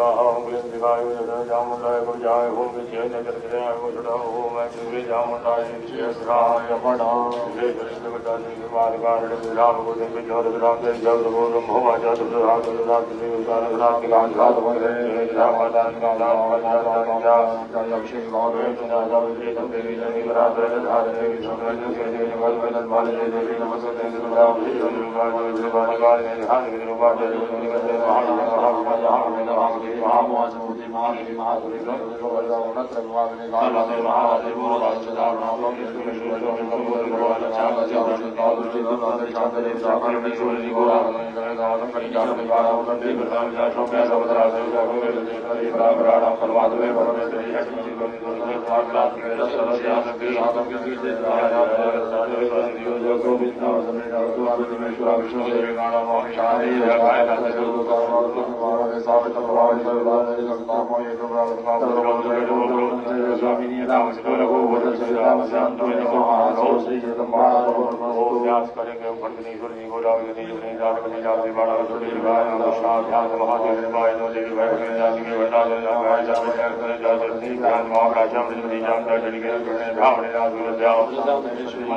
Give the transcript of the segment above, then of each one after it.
स्वाहा ओम क्लीं शिवाय चामुंडाय गुरुजाय ओम विजय नजरजयाय गुरुड़ा ओम श्री चामुंडाय श्रीराय पड़ा श्री कृष्णगुदासी मार्गारण्य विराम गुदे विजय विराम जय जगत गुरु भोमा जगत विराम विराम श्री विराम विराम कान घात वंदे राम दान का नाम वंदना लक्ष्मी भगवे नागा विजय देवी जनी विराट धार देवी सुंदर के देवी भगवान माले देवी नमस्ते राम जी दुर्गा जी बालगाल ने ध्यान विद्रुपा देवी निगते महामूर्ति महादेवी महादेवी नत्र भगवान कालते महादेव राजदार नाम कृष्ण भगवान भगवान चांद चांद काल जी नाम चांद देव सागर में सूर्य गोरा गान करिया निवारा वंदे प्रधान जातो में सबरा देव भगवान देव राम परमात्मा में परमेश्वर है वाक्लात के सरस्या के आदम के पीछे राजा सारे दियो जो गोविंद नाम में परमेश्वर विष्णु देव गाना मोह शादी गाय का जो का और साबित भगवान भगवान ने संता मोह जो स्वामी नाम से को वचन से राम श्याम तो महारो श्री जगन्नाथ व्यास करेंगे भक्ति गुरु गोदावरी ने जात के जात से बड़ा सुधि गाय नमस्कार ध्यान महादेव निर्वाय नो देवी भाई के जाति के वरदान लगाए जात करे जात से ध्यान महाराज मृति जान का चली गए भावने राज विद्या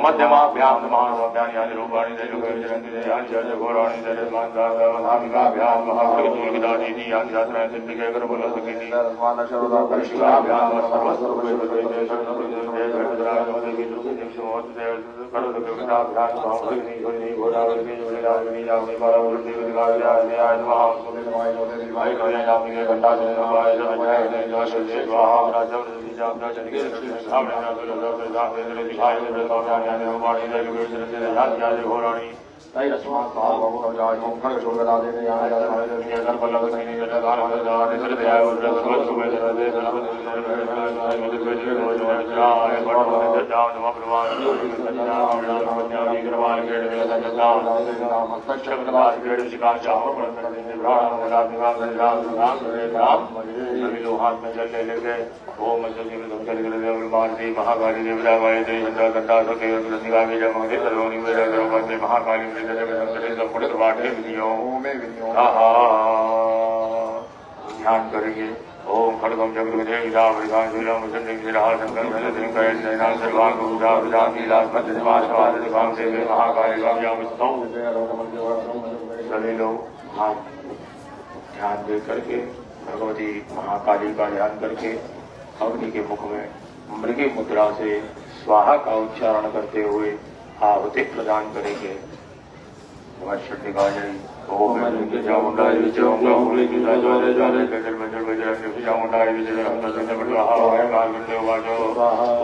मध्यमा भ्याम महाभ्यान यानी रूपाणी दे जो जरंती दे यान जय घोराणी दे मान दादा धामिका भ्याम महाभक्त तुलसी दादी दी यान यात्रा सिद्धि के कर बोलो सकीनी मान शरोदा परिशिका भ्याम सर्वस्व दे घोराणी तै रस्मात् पावो जाय ओम खड़ शोगदा दे या कर पल्लव सैनी जटा दान दान निसर दे आय उद्र सर्व सुमे दे दे सर्व मिलित वेद जाय बड़ दे जाव नम प्रवाह ज्ञानी कृपाल के दे जाव नाम शब्द दास के शिकार चाव प्राण राम राम राम सभी लोग हाथ में जल ले लेके ओम जल्दी में धमचल के देव मानसी महाकाली देवता वाय दे इंद्र गंगा सके प्रतिगा के जम के सर्वनि में गर्भवती महाकाली में जब संकटे सब पुण्य वाटे विनियो में विनियो ध्यान करेंगे ओम खड़गम चक्र विजय विदा वृगान श्रीराम चंद्र श्रीराम शंकर भले सिंह कहे जयनाथ सर्वांग गुरुजा विदान नीलास मध्य निवास वाद दिवांग से महाकाली कामयाब स्तौ सभी लोग हाथ ध्यान दे करके भगवती महाकाली का ध्यान करके अग्नि के मुख में मृगी मुद्रा से स्वाहा का उच्चारण करते हुए आहुति प्रदान करेंगे। ओम चामुंडाय विजय होली की ज्वाले ज्वाले गजल मंजल बजे चामुंडाय विजय हम नंद बड़ा हवा काल बंदे वाजो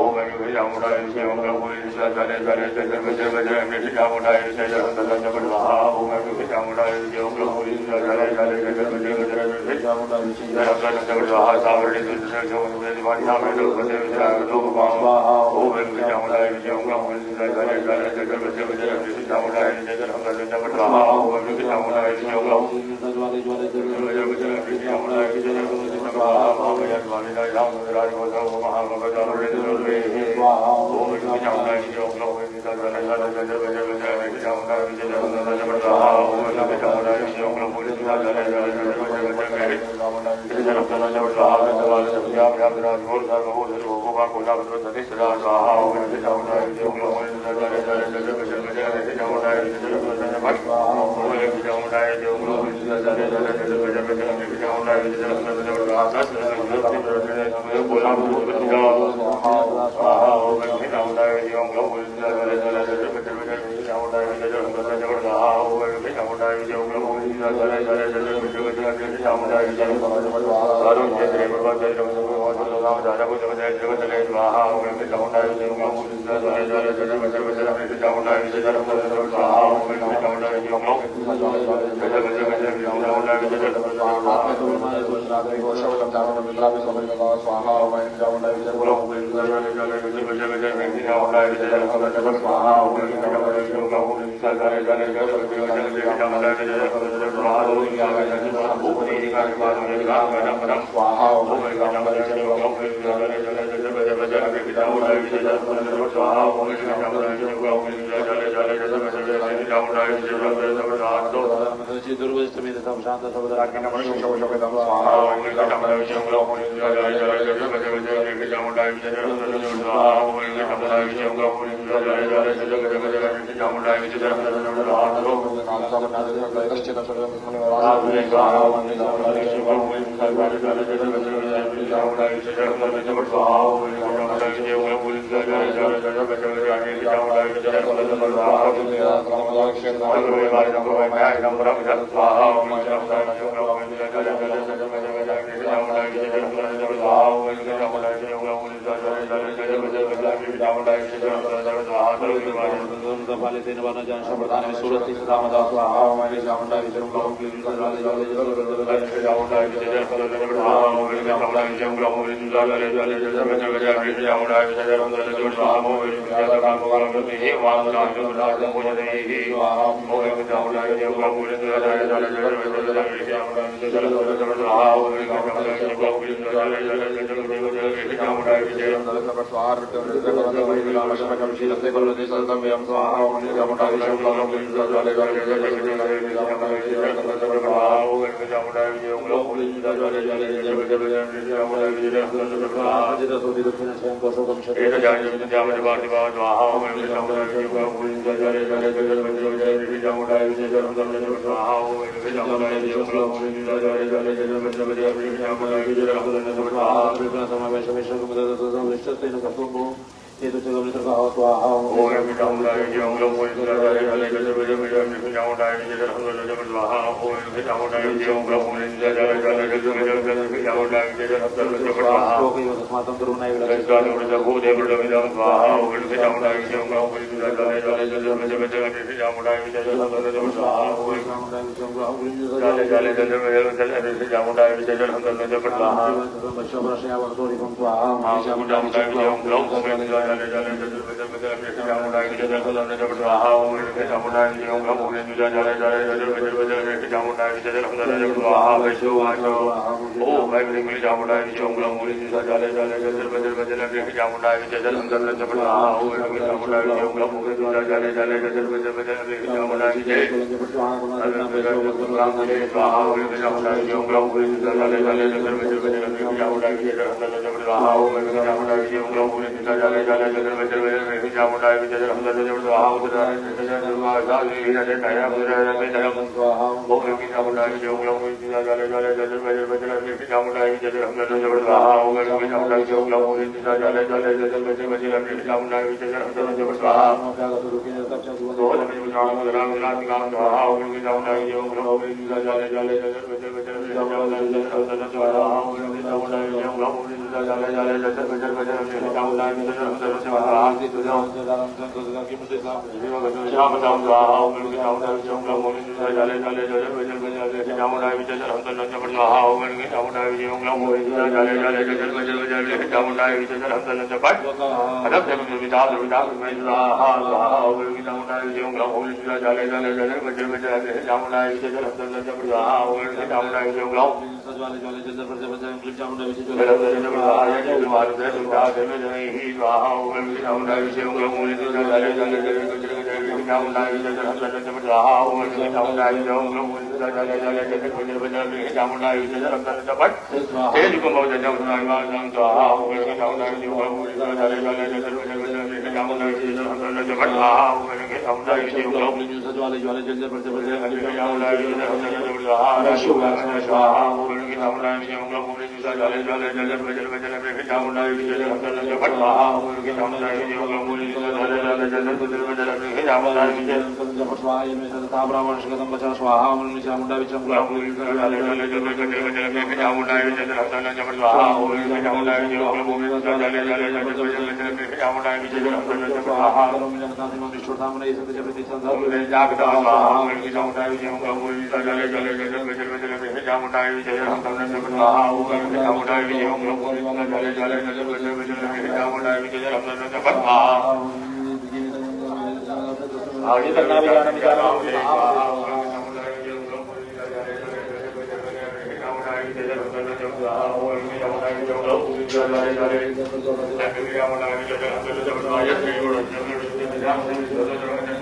ओम चामुंडाय विजय होली की ज्वाले ज्वाले गजल मंजल बजे चामुंडाय विजय हम नंद बड़ा ओम चामुंडाय विजय होली की ज्वाले ज्वाले गजल मंजल बजे चामुंडाय विजय हम नंद बड़ा सावरणी दुर्जय जो दिवाली नाम है लोग बजे लोग बाबा ओम चामुंडाय विजय होली की ज्वाले ज्वाले गजल मंजल बजे चामुंडाय विजय हम नंद बड़ा ओम चामुंडाय विजय होली ज्वाले ज्वाले गजल मंजल बजे चामुंडाय विजय Thank you.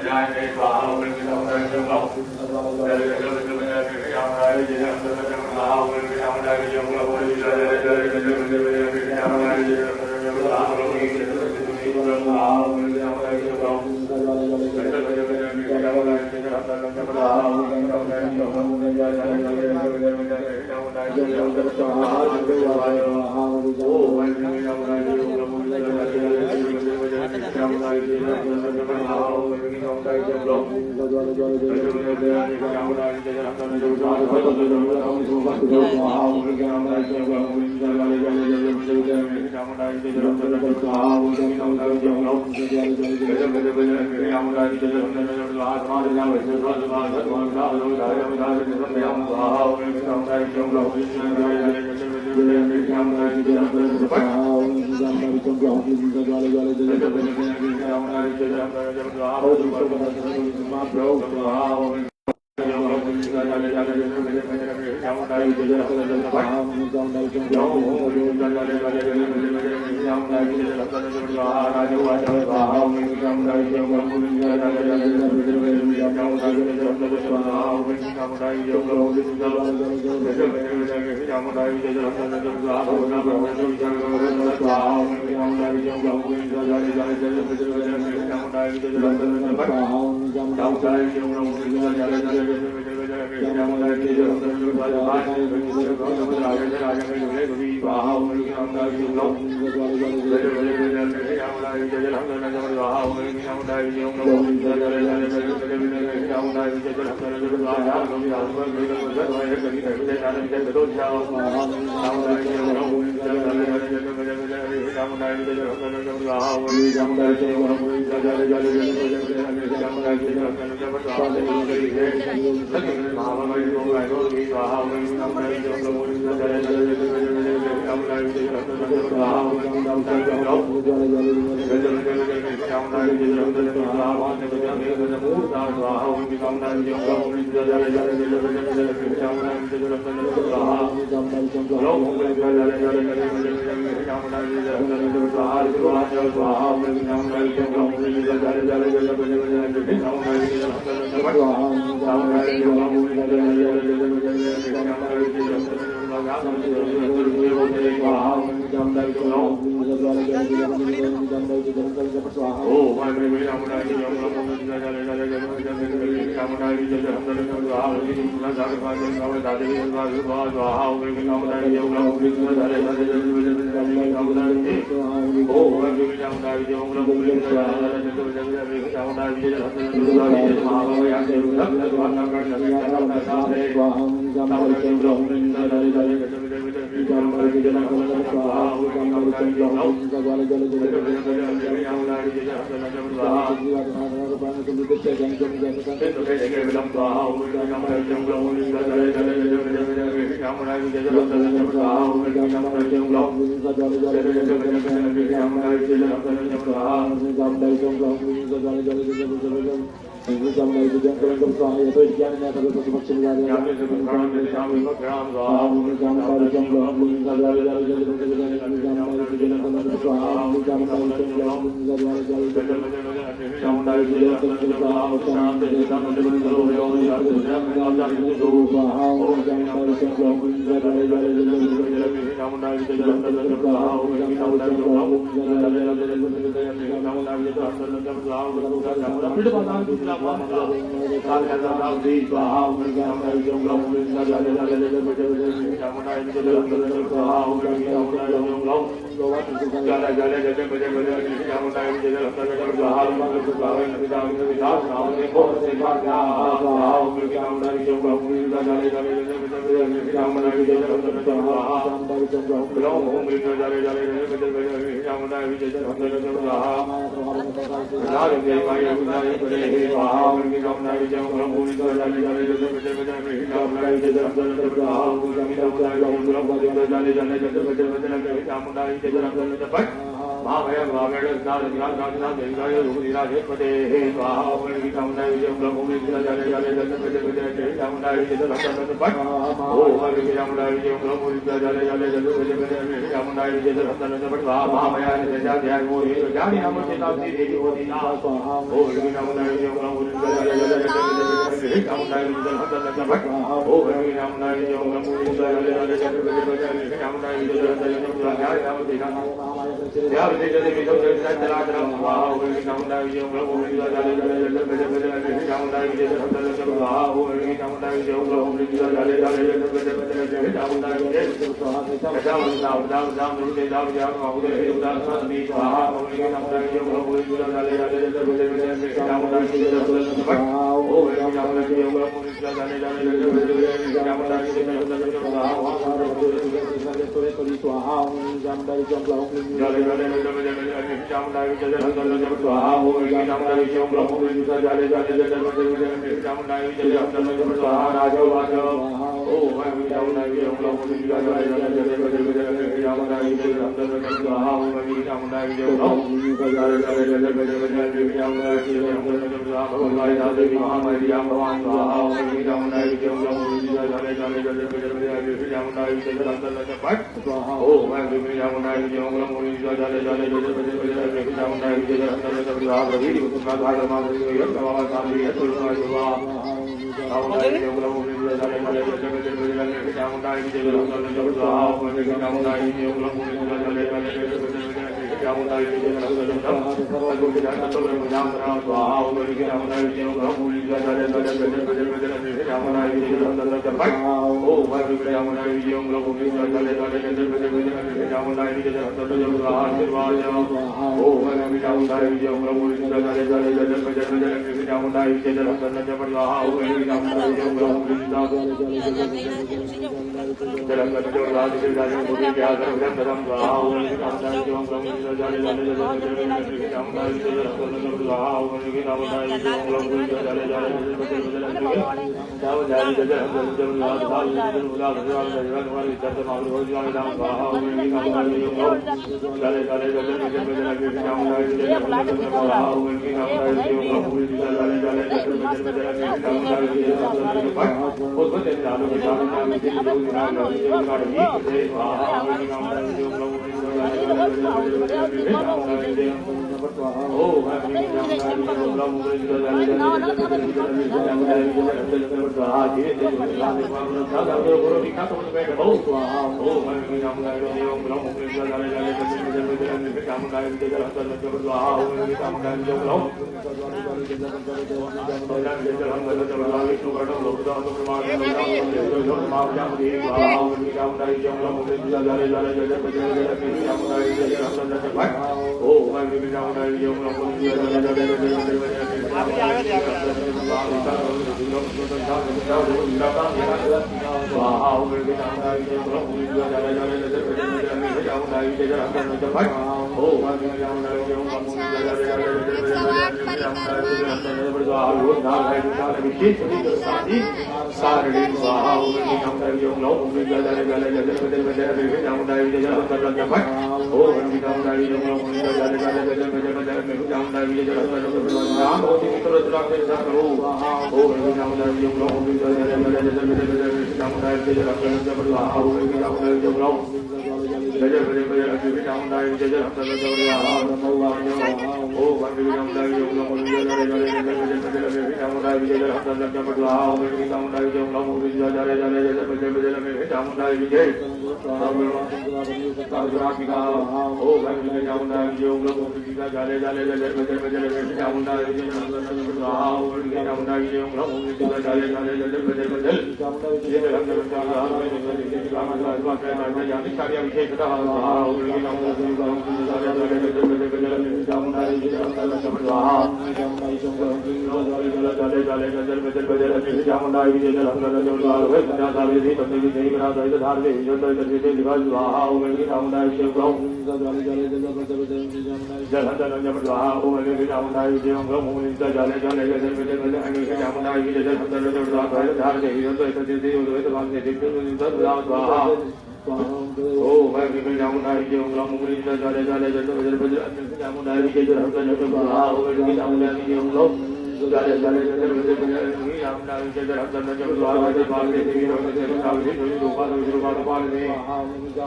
जाले जाले जल बजल बजल राम नाम जल हम जल जब द्वार बजल पाल दे देवी रोग से राम जी जोई रूपा पाल दे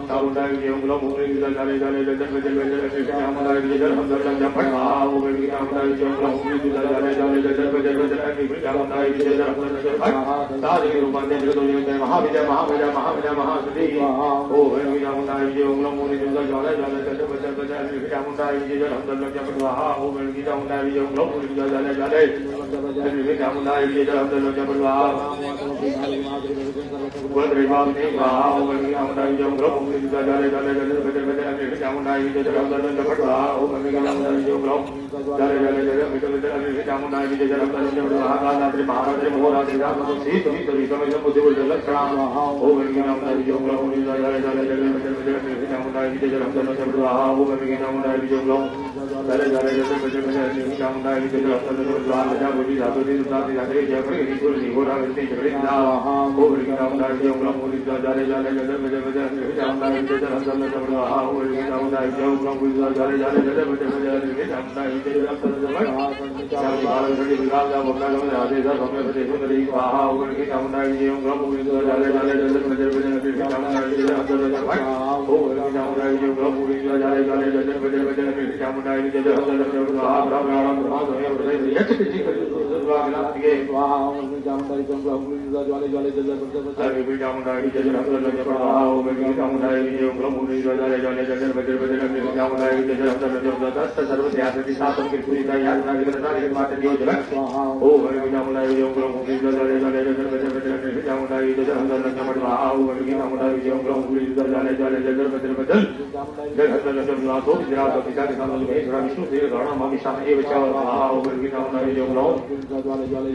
साउंडा ये उंगलों मुंगली जल जाले जाले जल बजल बजल राम नाम जल हम जल जब पढ़ा वो बेबी राम नाम ये उंगलों मुंगली जल जाले जाले जल बजल बजल राम नाम जल हम जल जब पढ़ा साज के रूप में जगत में महाविजय महाविजय महाविजय महासुदी ओ बेबी राम नाम ये उंगलों मुंगली जल जाले जाले जल बजल बजल राम नाम जल हम जल जब पढ़ा वो बेबी राम नाम ये उंगलों मुंगली जल जाले जाले राम नाम ये जल हम जल जब पढ़ा वो रिवाज ने कहा वो बेबी राम नाम ये उंगलों मुंगली जल जाले जाले जल बजल बजल राम नाम ये जल हम जल जब पढ़ा वो बेबी राम नाम ये उंगलों जाले जाले जल बजल बजल राम नाम ये जल हम जल जब पढ़ा कालाद्रि महाराज मोहराज राम तो सीत भी तो विक्रम जब मुझे बोल जल प्रणाम ओ बेबी राम नाम ये उंगलों मुंगली जल जाले जाले जल बजल बजल राम नाम ये जल हम जल जब पढ़ा वो बेबी राम नाम ये उंगलों जाले जाले जल बजल बजल राम नाम ये जल हम जल जब पढ़ा राजा बोली रातो दिन रात जाते जय पर ईश्वर जी हो रहा है जगड़े ना ओ बेबी राम नाम ये उंगलों मुंगली जल जाले जाले जल बजल बजल राम नाम ये जल हम जल जब पढ़ा ओ बेबी राम नाम ये उंगलों मुंगली जल जाले जाले जल बजल बजल राम नाम ये जल हम जल जब पढ़ा चार बार बड़ी विकास का बंदा लोग आधे दर हमें बड़े को नहीं कहा और की कामना ये उंगलों मुंगली जल जाले जाले जल बजल बजल कामना ये जल हम जल जब पढ़ा ओ की कामना ये उंगलों मुंगली जल जाले जाले जल बजल बजल कामना ये जल हम जल जब पढ़ा राम राम राम हमें बड़े यच किसी कर स्वागत के वाह उनकी कामना ये उंगलों मुंगली जल जाले जाले जल बजल बजल की कामना ये जल हम जल जब पढ़ा ओ की कामना ये उंगलों मुंगली जल जाले जाले जल बजल बजल कामना ये जल हम जल जब दस्त सर्व ध्यान की सातों की पूरी याद ना करना ये बात नहीं जल ओ की कामना ये उंगलों मुंगली जल जाले जाले जल बजल बजल कामना ये जल हम जल जब पढ़ा ओ की कामना ये उंगलों मुंगली जल जाले जाले जल बजल बजल जल हम जल जब लातो जरा तो पिता के सामने में थोड़ा विष्णु देव गणा मामी सामने ये बचाओ आ ओ की कामना ये उंगलों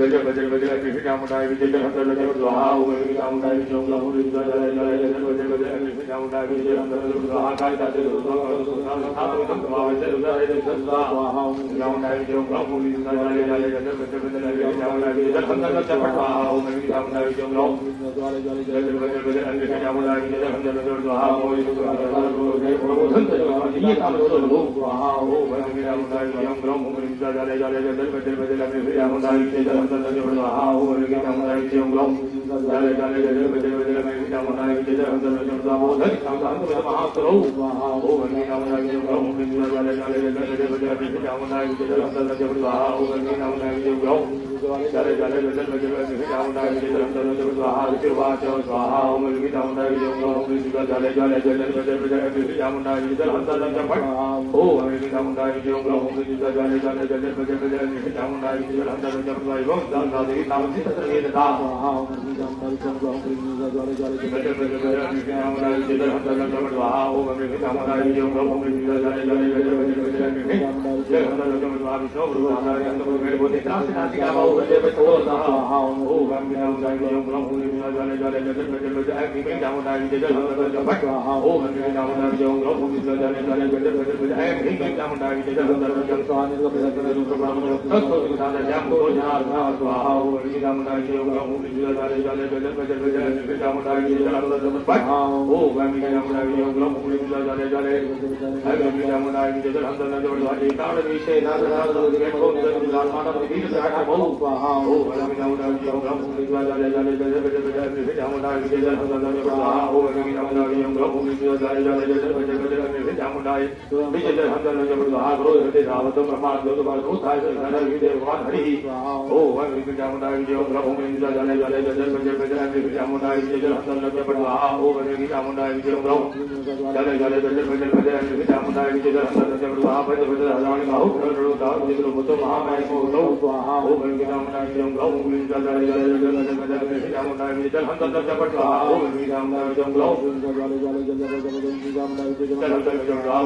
जल बजल बजल कामना ये जल हम जल जब पढ़ा ओ की कामना ये उंगलों मुंगली जल जाले जाले जल बजल बजल कामना ये जल हम जल जब पढ़ा काय दाते तो सातो हम कमावे जल जाले जल कामना ये उंगलों मुंगली जल जाले जाले जल बजल बजल कामना ये जल हम जल जब पढ़ा ओ की कामना ये उंगलों जाले जाले जल बजल बजल कामना ये जल हम जल जब पढ़ा ओ प्रबोधन ये काम तो लोग वहां ओ की कामना ये उंगलों मुंगली जल जाले जाले जल बजल बजल कामना ये जल हम जल जब पढ़ा ओ की कामना ये उंगलों जाले जाले जल बजल बजल कामना ये जल हम जल जब प्रबोधन कामना में महाकरो वहां ओ की कामना ये उंगलों मुंगली जल जाले जाले जल बजल बजल कामना ये जल हम जल जब पढ़ा ओ की कामना ये उंगलों जाले जाले जल बजल बजल कामना ये जल हम जल जब पढ़ा शिवाच स्वाहा ओ की कामना ये उंगलों मुंगली जल जाले जाले जल बजल बजल कामना ये जल हम जल जब पढ़ा ओ की कामना ये उंगलों मुंगली जल जाले जाले जल बजल बजल कामना ये जल हम जल जब पढ़ा वो दादा देवी नाम से तत्व दा स्वाहा ओ की कामना ये उंगलों मुंगली जल जाले जाले जल बजल बजल कामना ये जल हम जल जब पढ़ा ओ की कामना ये उंगलों मुंगली जल जाले जाले जल बजल बजल कामना ये हम जल जब पढ़ा विष्णु गुरुनाथ अंत मेरे बोले त्रास नासी का बाऊ बजे पे तो स्वाहा ओ की कामना ये उंगलों मुंगली जल जाले जाले जल बजल बजल की कामना ये जल हम जल जब पढ़ा ओ की कामना ये उंगलों मुंगली जल जाले जाले जल बजल बजल की कामना ये जल हम जल जब स्वाहा को प्रसन्न रूप ब्रह्म तत्व सुधार श्याम को जार स्वाहा ओ की कामना ये उंगलों मुंगली जल जाले जाले जल बजल बजल की कामना ये जल हम जल जब पढ़ा ओ की कामना ये उंगलों मुंगली जल जाले जाले की कामना ये जल हम जल जब पढ़ा एकाण विषय नाद नाद के को जल लाल मानव विधि से हटा बहु स्वाहा ओ की कामना ये उंगलों मुंगली जल जाले जाले जल बजल बजल की कामना ये जल हम जल जब पढ़ा ओ की कामना ये उंगलों मुंगली जल जाले जाले जल बजल बजल की कामना ये जल हम जल जब पढ़ा गुरु हृदय रावत प्रमाद दो बार दो था धन विदे भगवान हरि ओ की कामना ये उंगलों मुंगली जल जाले जाले जल बजल बजल की कामना ये जल हम जल जब पढ़ा ओ की कामना ये उंगलों जाले जाले जल बजल बजल की कामना ये जल हम जल जब पढ़ा बजल बजल हजारी बाहु करो दाव जिलो मुतो महामाय को तो स्वाहा ओ की कामना ये उंगलों मुंगली जल जाले जाले जल बजल बजल की कामना ये जल हम जल जब पढ़ा ओ की कामना ये उंगलों जाले जाले जल बजल बजल की कामना ये जल हम जल जब पढ़ा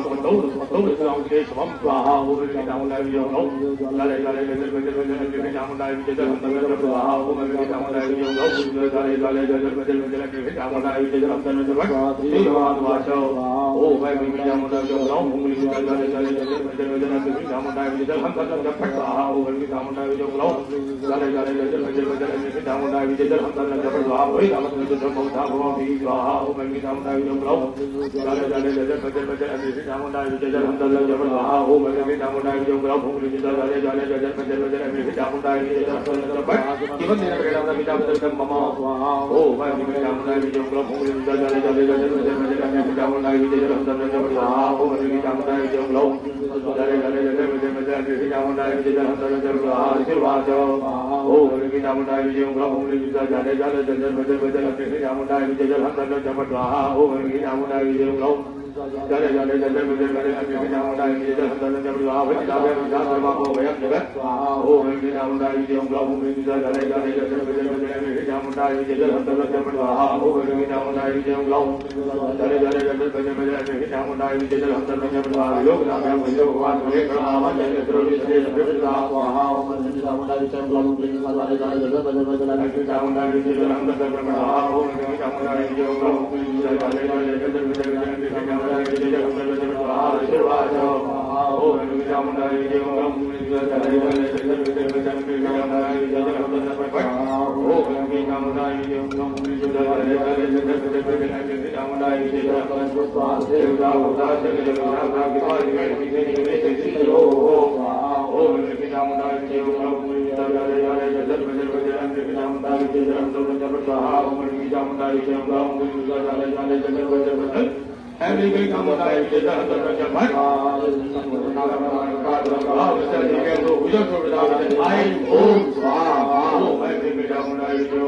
तो राम के समम स्वाहा ओ की कामना ये उंगलों जाले जाले जल बजल बजल की कामना ये जल हम जल जब पढ़ा ओ की कामना ये उंगलों जाले जाले जल बजल बजल की कामना ये जल हम जल जब पढ़ा श्री भगवान वाचो ओ मैं भी चामुंडा विजय भूमि विजय जाले जाले जाले विजय विजय भी चामुंडा विजय हम कर जब फट रहा हो मैं भी चामुंडा विजय जाले जाले जाले विजय विजय भी चामुंडा विजय हम कर जब फट रहा हो रामत में जो बहुधा भव भी रहा हो मैं भी चामुंडा विजय जाले जाले जाले विजय विजय भी चामुंडा विजय हम कर जब फट रहा हो मैं भी चामुंडा विजय भूमि विजय जाले जाले जाले विजय विजय भी चामुंडा विजय जब फट जीवन दिन के नाम विजय विजय मम स्वाहा हो मैं भी चामुंडा विजय भूमि विजय जाले जाले जाले विजय विजय भी चामुंडा विजय हम कर जब फट रहा हो मैं भी चामुंडा विजय जाले जाले जाले विजय विजय भी चामुंडा विजय हम कर जब फट रहा आशीर्वाद हो मैं भी चामुंडा विजय भूमि विजय जाले जाले जाले विजय विजय भी चामुंडा विजय हम कर जब फट रहा हो मैं भी चामुंडा विजय जाले जाले जाले विजय विजय भी चामुंडा विजय हम कर जब फट रहा विद्यावे विद्या सर्वा को भयं जगत हो मैं भी चामुंडा विजय भूमि विजय जाले जाले जाले विजय विजय भी चामुंडा विजय हम कर जब फट रहा हो मैं भी चामुंडा विजय जाले जाले जाले विजय विजय भी चामुंडा विजय हम कर जब फट रहा लोक नाम विजय भगवान भले प्रणाम जय द्रोणी से विजय स्वाहा ओम चामुंडा विजय जाले जाले जाले विजय विजय चामुंडा विजय हम कर जब फट रहा हो मैं भी चामुंडा विजय जाले जाले जाले विजय विजय हम कर जब फट रहा आशीर्वाद हो मैं भी चामुंडा विजय जाले जाले जाले विजय विजय चामुंडा विजय हम कर जब फट रहा हो मैं भी चामुंडा विजय जाले जाले जाले विजय चामुंडा विजय स्वाहा देवता होता जग जगन्नाथ की पास में विजय विजय हो मैं भी चामुंडा विजय जाले जाले जाले विजय विजय चामुंडा विजय हम कर जब फट रहा हो मैं भी चामुंडा विजय जाले जाले जाले विजय विजय ऐसे कोई काम होता है विजय हम कर जब फट तो उजड़ छोड़ता आई ओम स्वाहा मैं भी चामुंडा विजय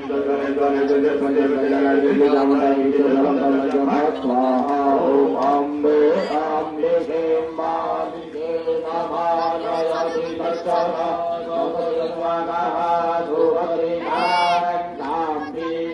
जाले जाले जाले विजय विजय चामुंडा विजय हम कर जब फट स्वाहा ओम अम्बे अम्बे देवादिके नमानयति तस्सरा नमः धुवरिनाम्बी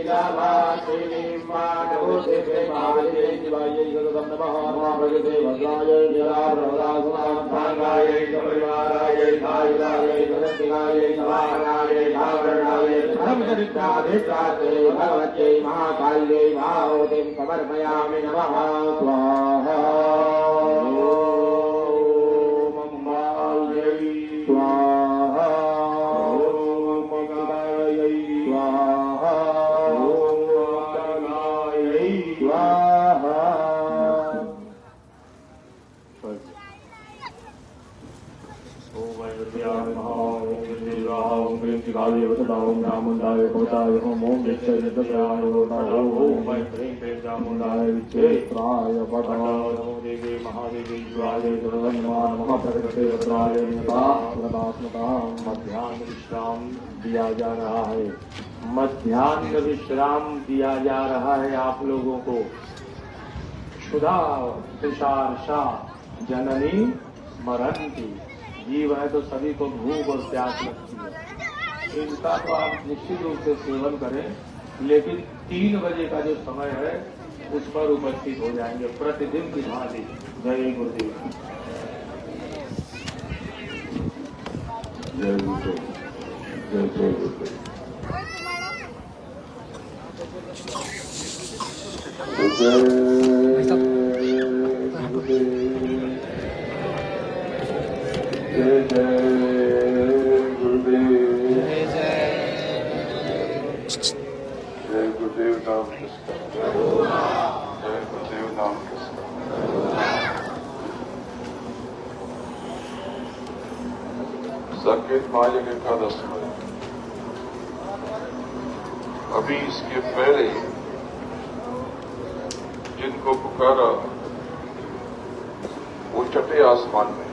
नमासिनी माधुते माधे शिवाय सदं नमः भगवते भद्राय जलाभ्रवदासुनाथाय परिवाराय धायराय जगत्तिकाय नवाराय धावरणाय धर्मचरित्राधिष्ठाते भगवत्यै महाकाल्यै भावतीं समर्पयामि नमः स्वाहा ओम चामुंडाय होताय ओम विच्छय नित्याय होताय ओम प्रेम चामुंडाय विच्छेत्राय पठाय नमो देवी महादेवी शिवाय नमः प्रकृते वज्राय निपात्मता मध्याह्न विश्राम दिया जा रहा है। मध्याह्न विश्राम दिया जा रहा है आप लोगों को। क्षुधा तुषारशा जननी मरंती, जीव है तो सभी को भूख और प्यास लगती है। इनका तो आप निश्चित रूप से सेवन करें, लेकिन 3 बजे का जो समय है उस पर उपस्थित हो जाएंगे प्रतिदिन की भांति। जय गुरुदेव। जय गुरुदेव। जय जय गुरुदेव। जय जय गुरुदेव नाम कृष्ण। जय गुरुदेव नाम कृष्ण। संकेत महायज्ञ एकादश में अभी इसके पहले जिनको पुकारा वो छठे आसमान में,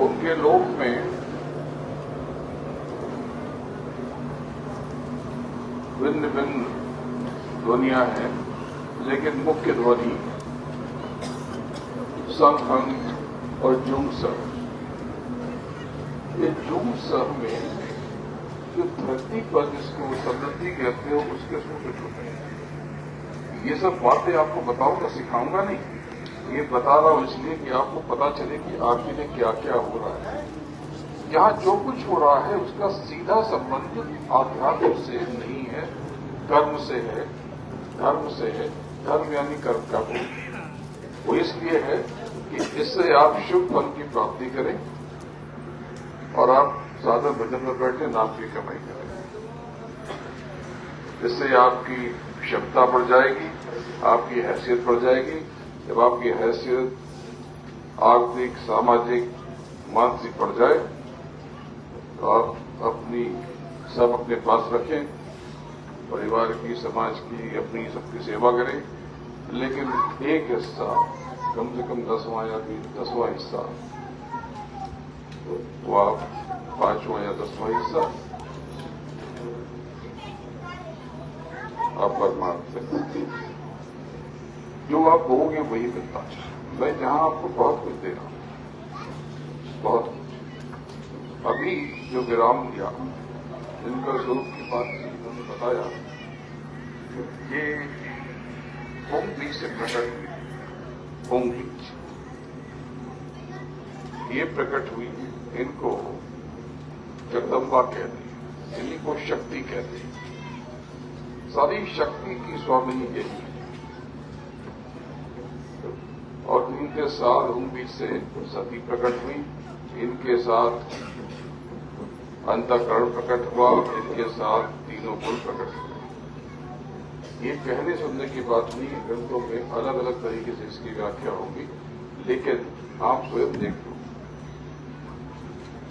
उनके लोक में भिन्न भिन्न ध्वनियां हैं, लेकिन मुख्य ध्वनि संघ और जुमसर। ये जुमसर में जो धरती पर जिसको समृद्धि कहते हो उसके सूत्र होते हैं। ये सब बातें आपको बताऊंगा, सिखाऊंगा नहीं। ये बता रहा हूं इसलिए कि आपको पता चले कि आखिर में क्या क्या हो रहा है। यहाँ जो कुछ हो रहा है उसका सीधा संबंध आध्यात्म से नहीं है, कर्म से है, धर्म से है, धर्म यानी कर्म का फल। वो इसलिए है कि इससे आप शुभ फल की प्राप्ति करें और आप साधन भजन में बैठे नाम की कमाई करें। इससे आपकी क्षमता बढ़ जाएगी, आपकी हैसियत बढ़ जाएगी। जब आपकी हैसियत आर्थिक, सामाजिक, मानसिक बढ़ जाए तो आप सब अपने पास रखें, परिवार की, समाज की, अपनी सबकी सेवा करें, लेकिन एक हिस्सा, कम से कम 10वां या 10वां हिस्सा, तो आप 5वां या 10वां हिस्सा आप परमार्थ में जो आप होगे वही मिलता है। मैं जहां आपको बहुत कुछ दे रहा हूं, बहुत कुछ। अभी जो विराम दिया, जिनका स्वरूप की बात उन्होंने बताया, ये ओम बीज से प्रकट हुई। ओम बीज ये प्रकट हुई, इनको जगदम्बा कहते हैं, इन्हीं को शक्ति कहते हैं। सारी शक्ति की स्वामी यही है। और इनके साथ ओम बीज से सती प्रकट हुई, इनके साथ अंतःकरण प्रकट हुआ, इनके साथ तीनों गुण प्रकट हुए। ये कहने सुनने की बात नहीं है, ग्रंथों में अलग अलग तरीके से इसकी व्याख्या होगी, लेकिन आप स्वयं देख लो।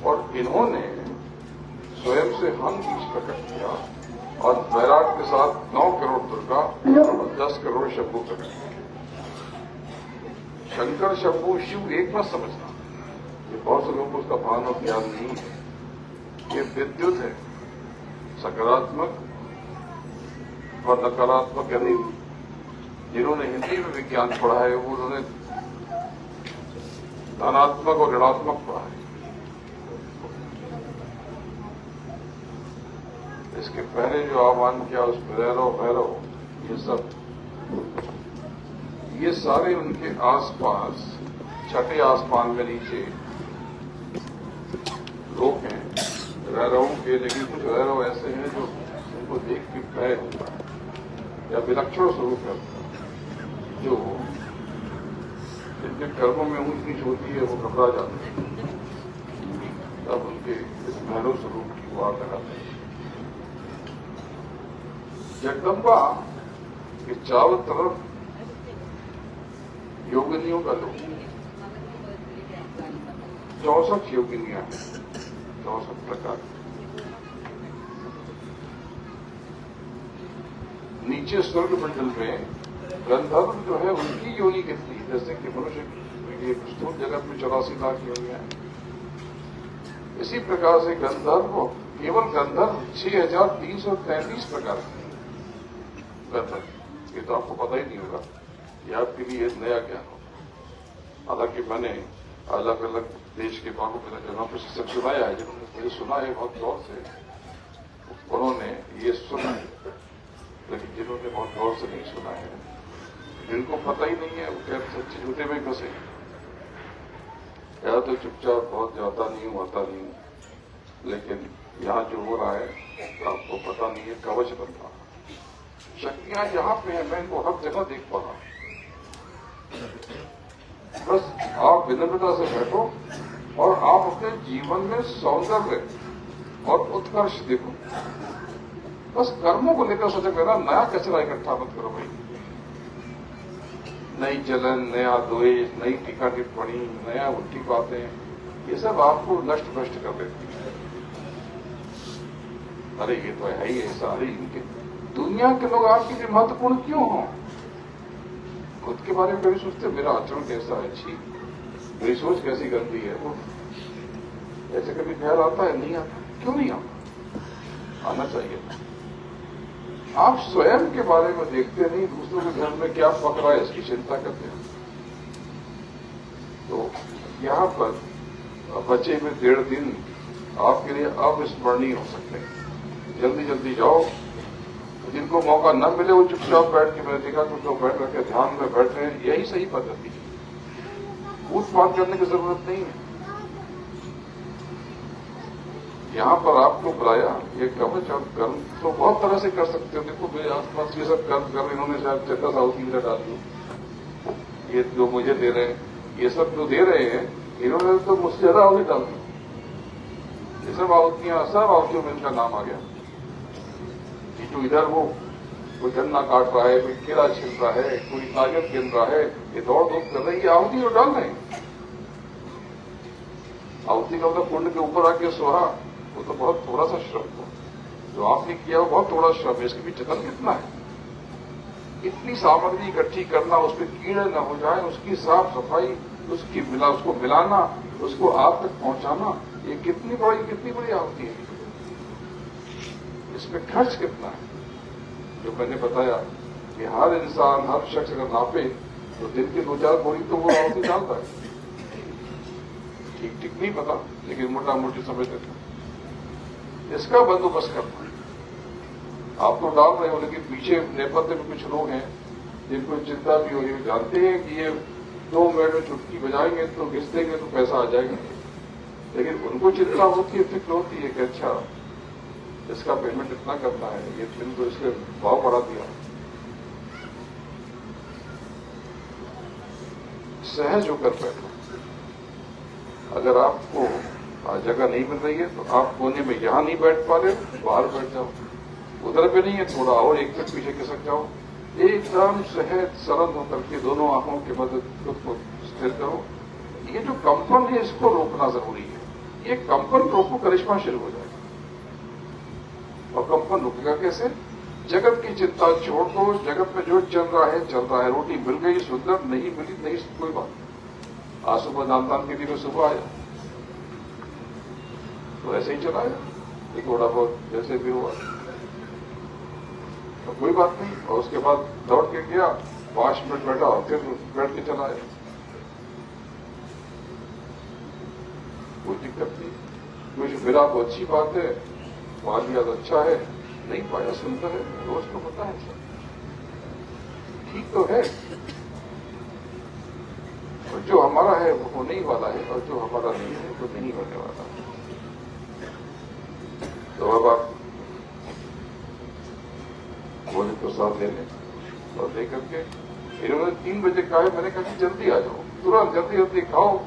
और इन्होंने स्वयं से हम बीज प्रकट किया और वैराट के साथ 9 करोड़ दुर्गा और 10 करोड़ शंभू प्रकट किया। शंकर, शंभू, शिव एक मत समझना, ये बहुत से लोगों को उसका भान और ज्ञान नहीं है। ये विद्युत है, सकारात्मक और नकारात्मक, यानी जिन्होंने हिंदी में विज्ञान पढ़ा है वो उन्होंने धनात्मक और ऋणात्मक पढ़ा है। इसके पहले जो आह्वान किया उसमें भैरव, ये सारे उनके आसपास छठे आसमान में नीचे लोग हैं भैरवों के, लेकिन कुछ भैरव ऐसे हैं जो उनको देख के भय होता है या विलक्षण स्वरूप है, जो जिनके कर्मों में ऊंच नीच होती है वो घबरा जाते हैं, तब उनके इस भैरव स्वरूप की वो आकर आते हैं। जगदम्बा के चारों तरफ योगिनियों का लोग, 64 योगिनियां हैं, 64 प्रकार। नीचे स्वर्ग मंडल में गंधर्व जो है उनकी योनि कितनी, जैसे कि मनुष्य की स्थूल जगत में 84 लाख योनियां हैं, इसी प्रकार से गंधर्व, केवल गंधर्व 6333 प्रकार के गंधर्व। ये तो आपको पता ही नहीं होगा, ये आपके लिए नया ज्ञान होगा। हालांकि मैंने अलग अलग देश के बागों में जगहों पर शिक्षक सुनाया है, जिन्होंने मुझे सुना है बहुत गौर से, उन्होंने ये सुना है, लेकिन जिन्होंने बहुत गौर से नहीं सुना है, जिनको पता ही नहीं है, वो कहते सच्चे झूठे में फंसे। या तो चुपचाप बहुत जाता नहीं हूं, आता नहीं हूं, लेकिन यहां जो हो रहा है आपको पता नहीं है, कवच बन रहा है। शक्तियां जहां पे है, मैं इनको हर जगह देख पा रहा हूं। बस आप विनम्रता से बैठो और आप अपने जीवन में सौंदर्य और उत्कर्ष देखो। बस कर्मों को लेकर सजग रहना, नया कचरा इकट्ठा मत करो भाई। नई जलन, नया द्वेष, नई टीका टिप्पणी, नया उल्टी बातें, ये सब आपको नष्ट भ्रष्ट कर देती है। अरे ये तो है ही ऐसा, अरे इनके दुनिया के लोग आपके लिए महत्वपूर्ण क्यों हों? खुद के बारे में कभी सोचते मेरा आचरण कैसा है, छी, मेरी सोच कैसी गंदी है, वो ऐसे कभी ख्याल आता है? नहीं आता। क्यों नहीं आता? आना चाहिए। आप स्वयं के बारे में देखते नहीं, दूसरों के घर में क्या पक रहा है इसकी चिंता करते हैं। तो यहां पर बचे हुए 1.5 दिन आपके लिए अविस्मरणीय हो सकते हैं। जल्दी जल्दी जाओ, जिनको मौका न मिले वो चुपचाप बैठ के, मैंने देखा कुछ लोग बैठ रखे ध्यान में बैठ रहे हैं, यही सही पद्धति है। पूछ पाछ करने की जरूरत नहीं है। यहां पर आपको बुलाया, ये कवच और कर्म तो बहुत तरह से कर सकते हो। देखो मेरे आसपास ये सब कर्म इन्होंने शायद 10 आहुति में डाल दी, ये जो मुझे दे रहे हैं, ये सब जो दे रहे हैं इन्होंने तो मुझसे ज्यादा आहुति डाल दी। ये सब आहुतियां, सब आहुतियों में इनका नाम आ गया कि जो इधर वो कोई गन्ना काट रहा है, कोई केला छिल रहा है, कोई नारियल गिन रहा है, ये दौड़ धूप कर रहे हैं, ये आहुति जो डाल रहे हैं। आहुति का मतलब कुंड के ऊपर आके सोहा, वो तो बहुत थोड़ा सा श्रम था जो आपने किया, वो बहुत थोड़ा श्रम है। इसके भी जतन कितना है, इतनी सामग्री इकट्ठी करना, उस पर कीड़े न हो जाए, उसकी साफ सफाई, उसको मिलाना, उसको आप तक पहुंचाना, ये कितनी बड़ी आहुति है। इसमें खर्च कितना है, जो मैंने बताया कि हर इंसान, हर शख्स अगर नापे तो दिन के 2-4 बोरी तो वो आहुति डालता है। ठीक नहीं पता, लेकिन मोटा मोटी समझ लेते हैं। इसका बंदोबस्त करना है। आप तो डाल रहे हो, लेकिन पीछे नेपथ्य में कुछ लोग हैं जिनको चिंता भी हो रही है, जानते हैं कि ये 2 मिनट में चुटकी बजाएंगे तो घिस देंगे तो पैसा आ जाएगा, लेकिन उनको चिंता होती है, फिक्र होती है कि अच्छा इसका पेमेंट इतना करना है, ये दिन तो इसके भाव बढ़ा दिया। सहज होकर बैठो। अगर आपको जगह नहीं मिल रही है तो आप कोने में यहां नहीं बैठ पा रहे, बाहर बैठ जाओ। उधर पे नहीं है, थोड़ा और एक तक पीछे खिसक जाओ। एकदम सहज सरल होकर के दोनों आंखों के मदद खुद को स्थिर करो। ये जो कंपन है इसको रोकना जरूरी है। ये कंपन रोको, करिश्मा शुरू हो जाएगा। और कंपन रुकेगा कैसे? जगत की चिंता छोड़ दो, जगत में जो चल रहा है चल रहा है। रोटी मिल गई सुंदर, नहीं मिली नहीं, कोई बात। आज सुबह नामदान के लिए सुबह आया तो ऐसे ही चलाया, थोड़ा बहुत जैसे भी हुआ तो कोई बात नहीं। और उसके बाद दौड़ के गया, 5 मिनट बैठा और फिर बैठ के चला आया, कोई दिक्कत नहीं। कुछ मिला तो अच्छी बात है, पा लिया तो अच्छा है, नहीं पाया सुंदर है, रोज तो होता है सब, ठीक तो है। और जो हमारा है वो होने ही वाला है, और जो हमारा नहीं है वो नहीं होने वाला। तो अब आप भोजन प्रसाद ले लें और दे करके, इन्होंने 3 बजे कहा है, मैंने कहा कि जल्दी आ जाओ, तुरंत जल्दी खाओ।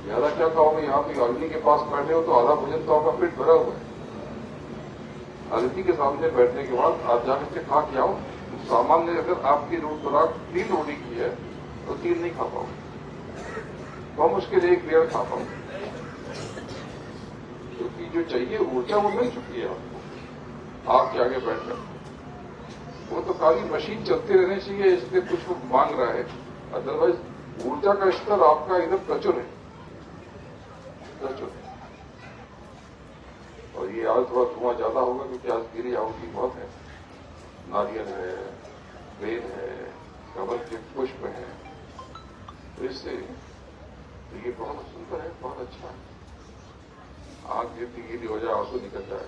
ज्यादा क्या खाओगे, यहाँ पे अग्नि के पास बैठे हो तो आधा भोजन तो आपका पेट भरा हुआ है। अतिथि के सामने बैठने के बाद आप जाकर के खा के आओ। सामान्य अगर आपकी खुराक 3 रोटी की है तो 3 नहीं खा पाओगे, बहुत मुश्किल 1-1.5 खा पाओगे, क्योंकि जो चाहिए ऊर्जा वो मिल चुकी है आपको आपके आगे बैठकर। वो तो खाली मशीन चलती रहनी चाहिए, इसलिए कुछ वो मांग रहा है, अदरवाइज ऊर्जा का स्तर आपका एकदम प्रचुर है। और ये आज थोड़ा धुआं ज्यादा होगा क्योंकि आज गिरी आहुति बहुत है, नारियल है, बेल है, कमल के पुष्प है, तो इससे तो ये बहुत सुंदर है, बहुत अच्छा है। आग गिरती गिरी हो जाए, आंसू निकल जाए।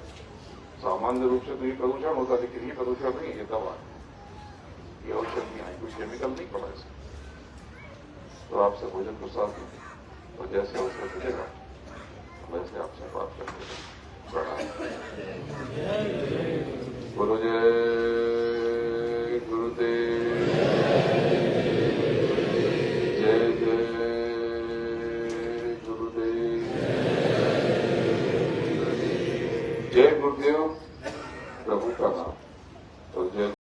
सामान्य रूप से तो ये प्रदूषण होता है, लेकिन ये प्रदूषण नहीं, ये दवा है, ये औषधियां हैं, कोई केमिकल नहीं पड़ा इसमें। तो आपसे भोजन प्रसाद और जैसे अवसर मिलेगा वैसे आपसे बात करते हैं। प्रणाम। बोलो जय